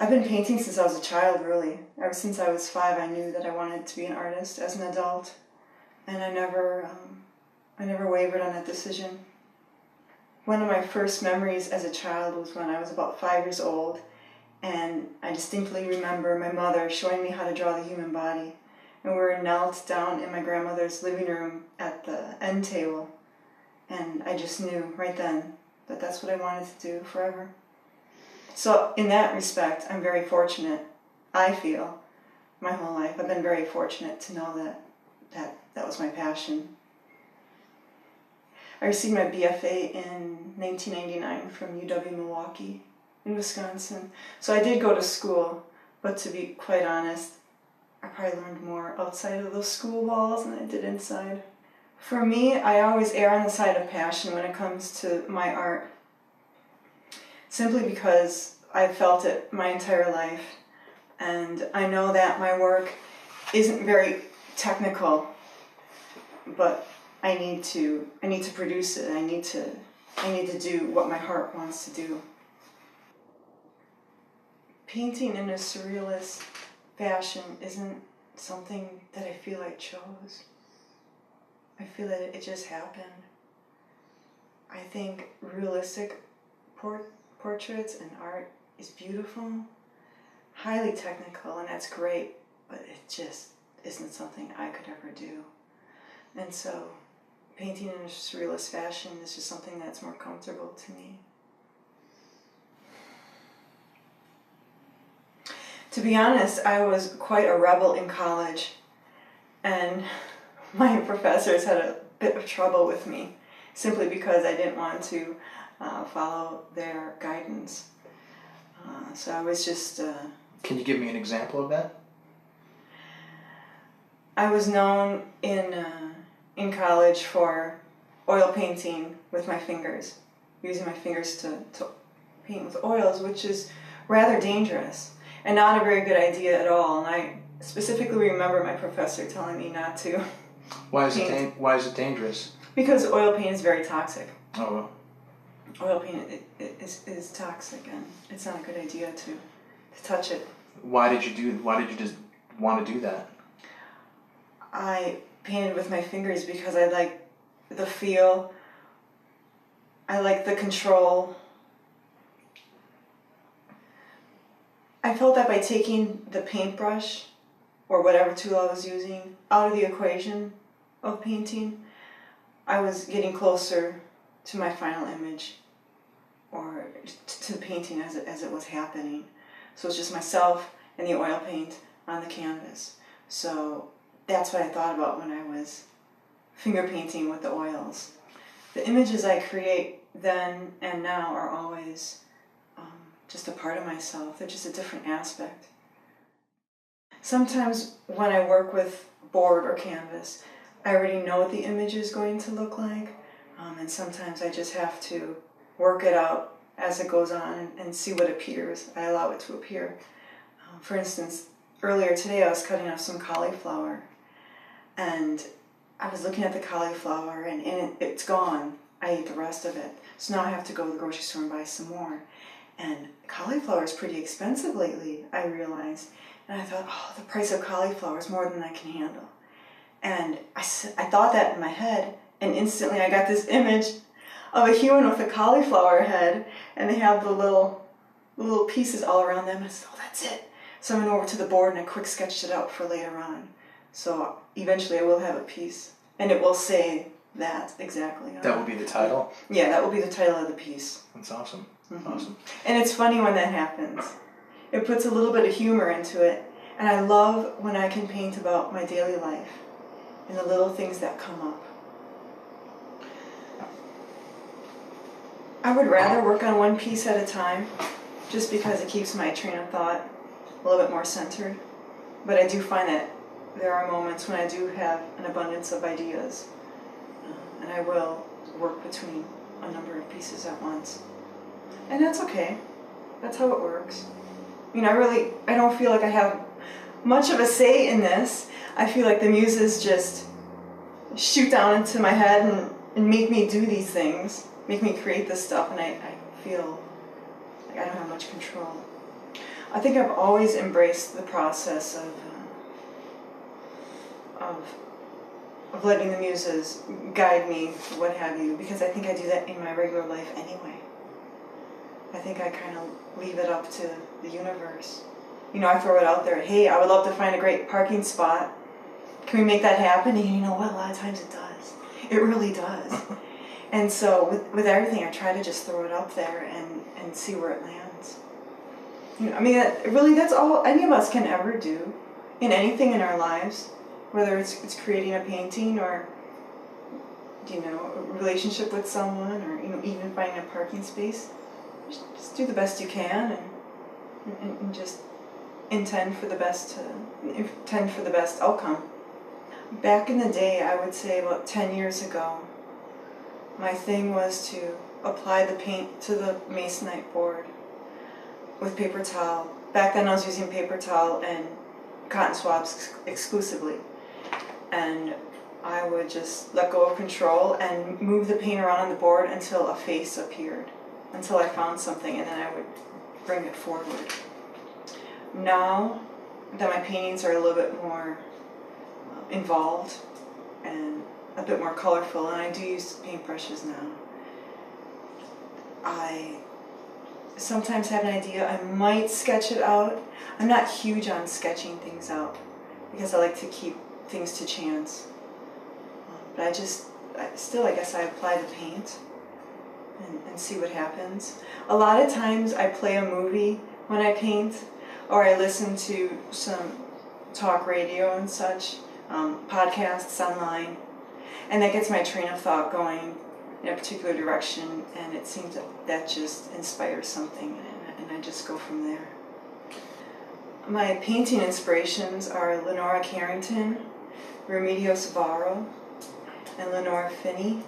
I've been painting since I was a child, really. Ever since I was 5, I knew that I wanted to be an artist as an adult, and I never wavered on that decision. One of my first memories as a child was when I was about 5 years old, and I distinctly remember my mother showing me how to draw the human body. And we were knelt down in my grandmother's living room at the end table, and I just knew right then that that's what I wanted to do forever. So in that respect, I'm very fortunate. I feel my whole life I've been very fortunate to know that was my passion. I received my BFA in 1999 from UW-Milwaukee in Wisconsin. So I did go to school, but to be quite honest, I probably learned more outside of those school walls than I did inside. For me, I always err on the side of passion when it comes to my art, simply because I've felt it my entire life, and I know that my work isn't very technical, but I need to produce it. I need to do what my heart wants to do. Painting in a surrealist fashion isn't something that I feel I chose. I feel that it just happened. I think realistic portraits and art is beautiful, highly technical, and that's great, but it just isn't something I could ever do. And so painting in a surrealist fashion is just something that's more comfortable to me. To be honest, I was quite a rebel in college, and my professors had a bit of trouble with me simply because I didn't want to follow their guidance. So I was just... Can you give me an example of that? I was known in college for oil painting with my fingers, using my fingers to paint with oils, which is rather dangerous and not a very good idea at all. And I specifically remember my professor telling me not to. Why is it dangerous? Because oil paint is very toxic. Oh, well. Oil paint is toxic, and it's not a good idea to touch it. Why did you just want to do that? I painted with my fingers because I like the feel. I like the control. I felt that by taking the paintbrush or whatever tool I was using out of the equation of painting, I was getting closer to my final image, or to painting as it was happening. So it's just myself and the oil paint on the canvas. So that's what I thought about when I was finger painting with the oils. The images I create then and now are always just a part of myself. They're just a different aspect. Sometimes when I work with board or canvas, I already know what the image is going to look like, and sometimes I just have to work it out as it goes on and see what appears. I allow it to appear. For instance, earlier today I was cutting off some cauliflower, and I was looking at the cauliflower and it's gone. I ate the rest of it. So now I have to go to the grocery store and buy some more. And cauliflower is pretty expensive lately, I realized. And I thought, oh, the price of cauliflower is more than I can handle. And I thought that in my head, and instantly I got this image of a human with a cauliflower head, and they have the little pieces all around them. And I said, oh, that's it. So I went over to the board and I quick sketched it out for later on. So eventually I will have a piece, and it will say that exactly. That will be the title? Yeah, that will be the title of the piece. That's awesome. Mm-hmm. Awesome. And it's funny when that happens. It puts a little bit of humor into it, and I love when I can paint about my daily life and the little things that come up. I would rather work on one piece at a time, just because it keeps my train of thought a little bit more centered. But I do find that there are moments when I do have an abundance of ideas, and I will work between a number of pieces at once. And that's okay. That's how it works. I don't feel like I have much of a say in this. I feel like the muses just shoot down into my head and make me do these things, make me create this stuff, and I feel like I don't have much control. I think I've always embraced the process of letting the muses guide me, what have you, because I think I do that in my regular life anyway. I think I kind of leave it up to the universe. You know, I throw it out there, hey, I would love to find a great parking spot. Can we make that happen? And you know what, a lot of times it does. It really does. And so with everything, I try to just throw it up there and see where it lands. You know, I mean, that's all any of us can ever do in anything in our lives, whether it's creating a painting or, you know, a relationship with someone, or, you know, even finding a parking space. Just do the best you can and just intend for the best outcome. Back in the day, I would say about 10 years ago, my thing was to apply the paint to the masonite board with paper towel. Back then I was using paper towel and cotton swabs exclusively. And I would just let go of control and move the paint around on the board until a face appeared, until I found something, and then I would bring it forward. Now that my paintings are a little bit more involved and a bit more colorful, and I do use paintbrushes now, I sometimes have an idea. I might sketch it out. I'm not huge on sketching things out because I like to keep things to chance. But I guess I apply the paint and see what happens. A lot of times I play a movie when I paint, or I listen to some talk radio and such, podcasts online, and that gets my train of thought going in a particular direction, and it seems that just inspires something, and I just go from there. My painting inspirations are Lenora Carrington, Remedios Varo, and Lenora Finney.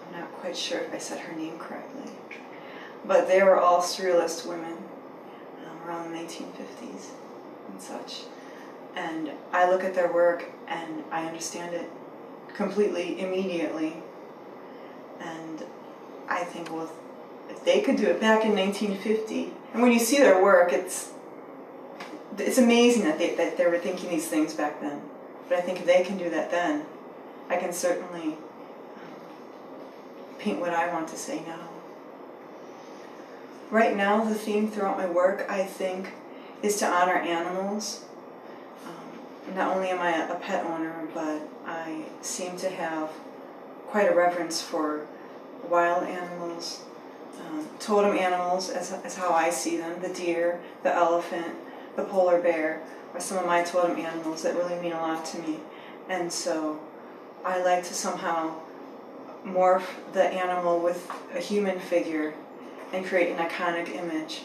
I'm not quite sure if I said her name correctly, but they were all surrealist women around the 1950s and such. And I look at their work and I understand it completely, immediately. And I think, well, if they could do it back in 1950, and when you see their work, it's amazing that they were thinking these things back then. But I think if they can do that then, I can certainly paint what I want to say now. Right now, the theme throughout my work, I think, is to honor animals. Not only am I a pet owner, but I seem to have quite a reverence for wild animals, totem animals, as how I see them. The deer, the elephant, the polar bear are some of my totem animals that really mean a lot to me. And so I like to somehow morph the animal with a human figure and create an iconic image.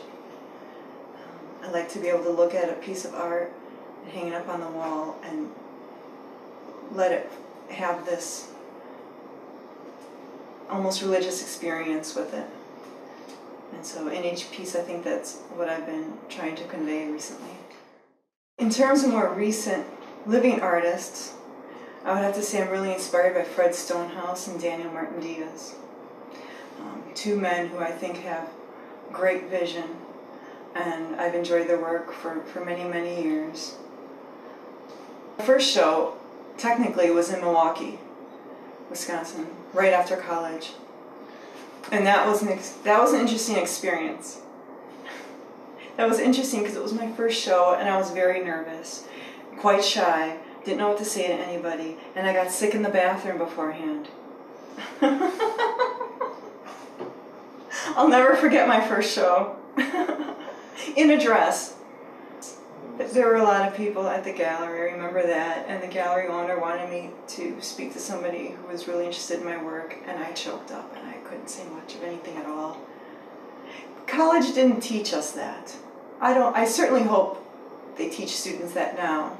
I like to be able to look at a piece of art and hang it up on the wall and let it have this almost religious experience with it. And so in each piece, I think that's what I've been trying to convey recently. In terms of more recent living artists, I would have to say I'm really inspired by Fred Stonehouse and Daniel Martin Diaz. Two men who I think have great vision, and I've enjoyed their work for many, many years. The first show, technically, was in Milwaukee, Wisconsin, right after college. And that was an interesting experience. That was interesting because it was my first show, and I was very nervous, quite shy, didn't know what to say to anybody, and I got sick in the bathroom beforehand. I'll never forget my first show. In a dress. There were a lot of people at the gallery, I remember that, and the gallery owner wanted me to speak to somebody who was really interested in my work, and I choked up and I couldn't say much of anything at all. College didn't teach us that. I certainly hope they teach students that now.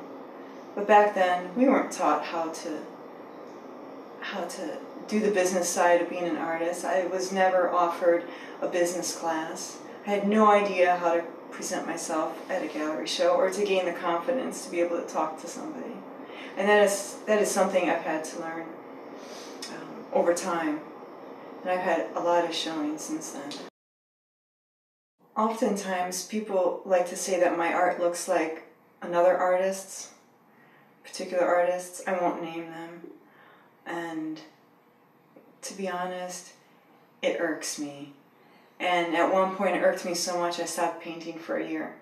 But back then, we weren't taught how to do the business side of being an artist. I was never offered a business class. I had no idea how to present myself at a gallery show or to gain the confidence to be able to talk to somebody. And that is something I've had to learn over time. And I've had a lot of showings since then. oftentimes people like to say that my art looks like another artist's, particular artists. I won't name them. And to be honest, it irks me. And at one point it irked me so much I stopped painting for a year.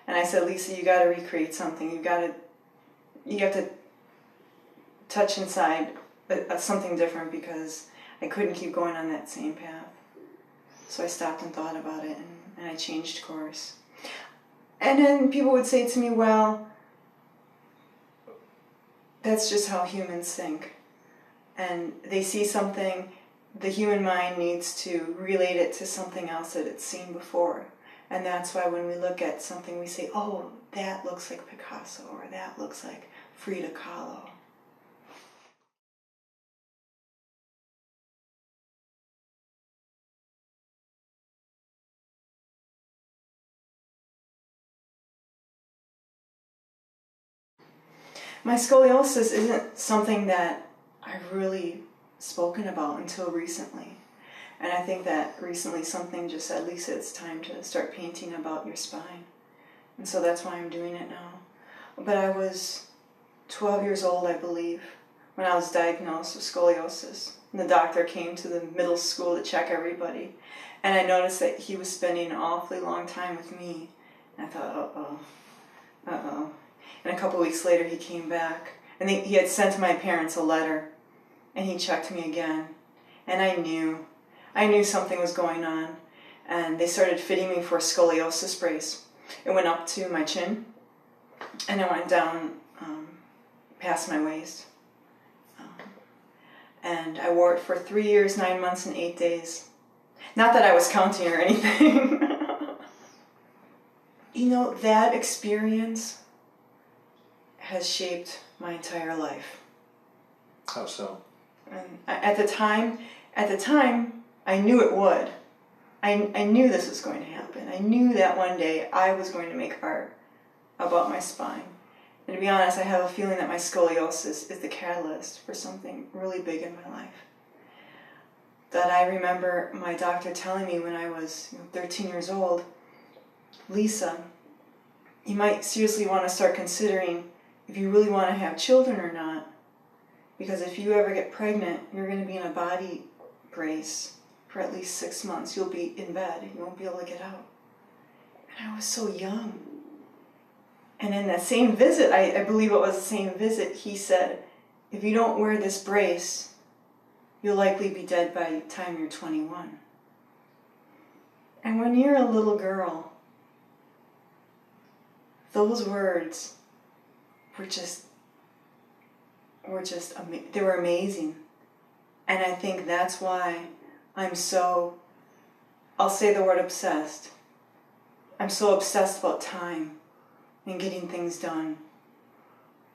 And I said, Lisa, you got to recreate something. You have to touch inside something different, because I couldn't keep going on that same path. So I stopped and thought about it, and I changed course. And then people would say to me, well, that's just how humans think. And they see something, the human mind needs to relate it to something else that it's seen before. And that's why when we look at something, we say, oh, that looks like Picasso, or that looks like Frida Kahlo. My scoliosis isn't something that I've really spoken about until recently. And I think that recently something just said, Lisa, it's time to start painting about your spine. And so that's why I'm doing it now. But I was 12 years old, I believe, when I was diagnosed with scoliosis. And the doctor came to the middle school to check everybody. And I noticed that he was spending an awfully long time with me. And I thought, uh-oh. And a couple weeks later he came back. And he had sent my parents a letter. And he checked me again. And I knew something was going on. And they started fitting me for a scoliosis brace. It went up to my chin. And it went down past my waist. And I wore it for 3 years, 9 months, and 8 days. Not that I was counting or anything. You know, that experience has shaped my entire life. How so? And at the time, I knew it would. I knew this was going to happen. I knew that one day I was going to make art about my spine. And to be honest, I have a feeling that my scoliosis is the catalyst for something really big in my life. That I remember my doctor telling me when I was 13 years old, Lisa, you might seriously want to start considering if you really want to have children or not. Because if you ever get pregnant, you're going to be in a body brace for at least 6 months. You'll be in bed. You won't be able to get out. And I was so young. And in that same visit, I believe it was the same visit, he said, if you don't wear this brace, you'll likely be dead by the time you're 21. And when you're a little girl, those words they were amazing. And I think that's why I'm so, I'll say the word obsessed. I'm so obsessed about time and getting things done.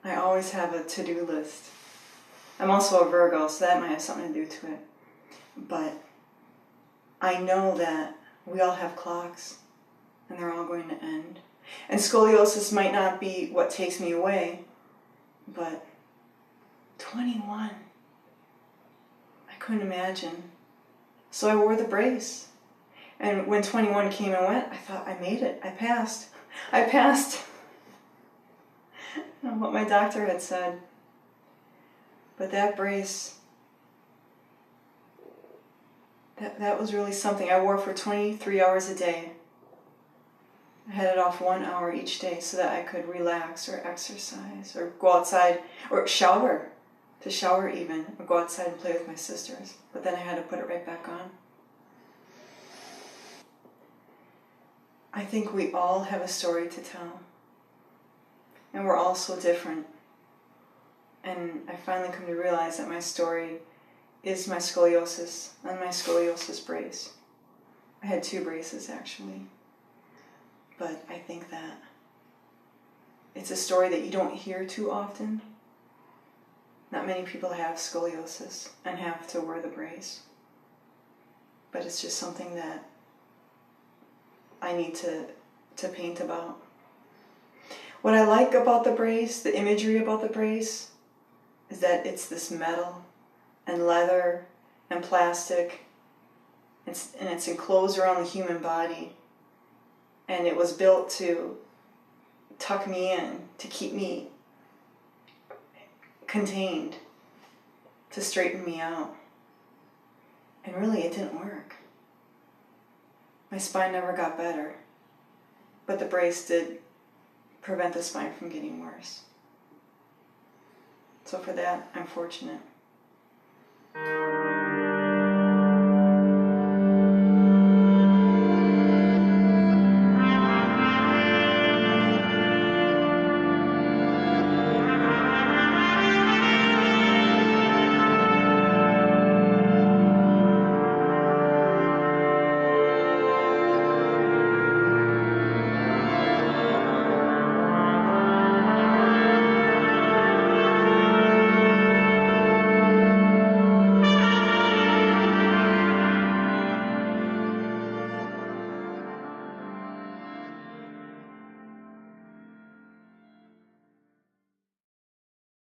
I always have a to-do list. I'm also a Virgo, so that might have something to do to it. But I know that we all have clocks, and they're all going to end. And scoliosis might not be what takes me away, but 21. I couldn't imagine. So I wore the brace. And when 21 came and went, I thought, I made it. I passed. I passed what my doctor had said. But that brace, that was really something. I wore it for 23 hours a day. I had it off 1 hour each day so that I could relax or exercise or go outside or shower. To shower even, or go outside and play with my sisters. But then I had to put it right back on. I think we all have a story to tell. And we're all so different. And I finally come to realize that my story is my scoliosis and my scoliosis brace. I had 2 braces actually. But I think that it's a story that you don't hear too often. Not many people have scoliosis and have to wear the brace. But it's just something that I need to paint about. What I like about the brace, the imagery about the brace, is that it's this metal and leather and plastic, and it's enclosed around the human body. And it was built to tuck me in, to keep me contained, to straighten me out. And really, it didn't work. My spine never got better, but the brace did prevent the spine from getting worse. So for that, I'm fortunate.